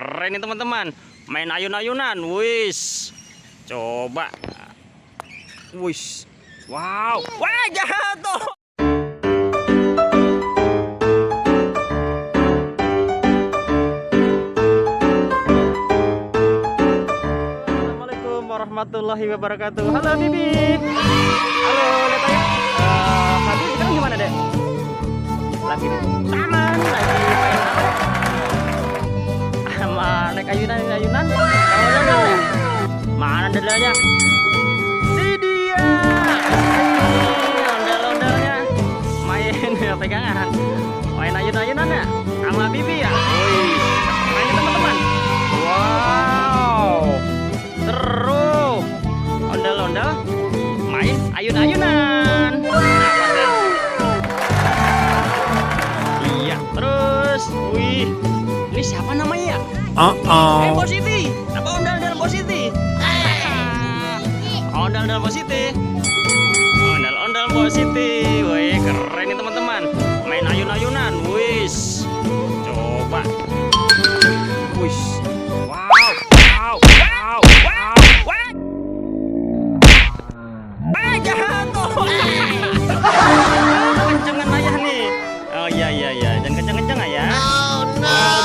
keren nih teman-teman. Main ayun-ayunan, wis. Coba. Wis. Wow. Wah, jatuh. Assalamualaikum warahmatullahi wabarakatuh. Halo Bibi. Halo, lihat aja. Habib sekarang gimana, Dek? Lagi di taman, lagi main apa? Naik ayunan. Kalau dadal ya? Mana dadalnya? Si dia. Ondel-ondelnya. Main pegangan. Main ayun-ayunan ya? Sama Bibi ya? Wih, main teman-teman. Wow. Seru. Ondel-ondel. Main ayun-ayunan. Iya, terus. Wih. Ini siapa namanya ya? Positi. Apa ondel-ondel Positi? Ondel-ondel Positi. Ondel-ondel Positi. Wih, keren nih teman-teman. Main ayun-ayunan. Wis. Coba. Wis. Wow. Jatuh. Kencengan ayah nih. Oh iya. Jangan kenceng-kenceng ya.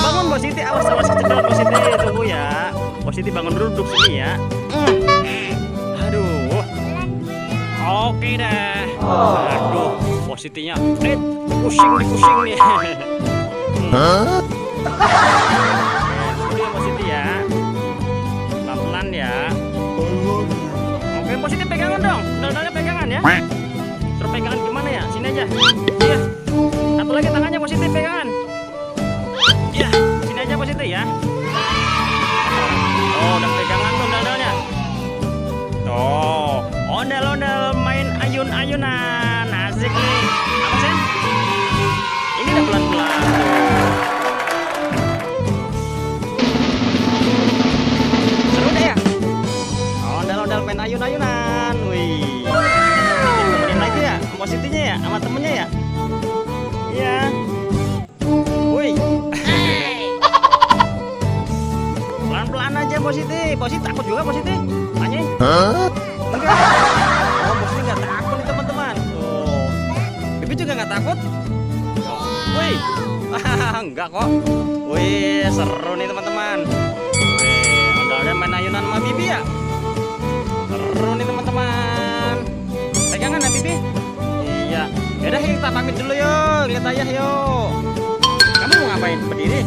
Bangun Positi, awas kecil Positi, tunggu ya. Positi bangun duduk sini ya. Aduh. Oke deh. Aduh, Positinya pusing nih. Dia Positi ya. Pelan-pelan ya. Oke, Positi pegangan dong. Dal-dalnya pegangan ya. Terus pegangan gimana ya? Sini aja. Iya. Satu lagi tangannya Positi pegangan. Ya, sini aja Positi ya. Oh, udah pegangan tuh ondel-ondelnya. Oh, ondel-ondel main ayun-ayunan. Asik nih. Apa sih? Ini udah pelan-pelan tuh. Seru deh ya. Ondel-ondel main ayun-ayunan. Wih. Temenin lagi ya, Positinya ya, sama temennya ya. Iya. Wih. Pelan-pelan aja Positi. Positi takut juga Positi? Tanyain. Enggak. Oh, Positi nggak takut nih teman-teman. Oh. Bibi juga nggak takut? Wih. Enggak kok. Wih, seru nih teman-teman. Wih, ondel-ondel main ayunan sama Bibi ya? Seru nih teman-teman. Pegangan ya Bibi? Iya. Yaudah kita pamit dulu yuk. Lihat ayah yuk. Kamu mau ngapain? Berdiri?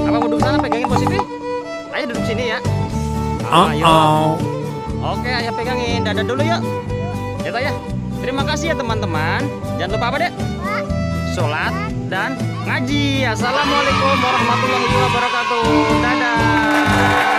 Apa mau duduk sana pegangin Positi? Ayah duduk sini ya. Ayo. Oke, ayah pegangin. Dadah dulu yuk. Lihat ayah. Terima kasih ya teman-teman. Jangan lupa apa dek? Sholat dan ngaji. Assalamualaikum warahmatullahi wabarakatuh. Dadah.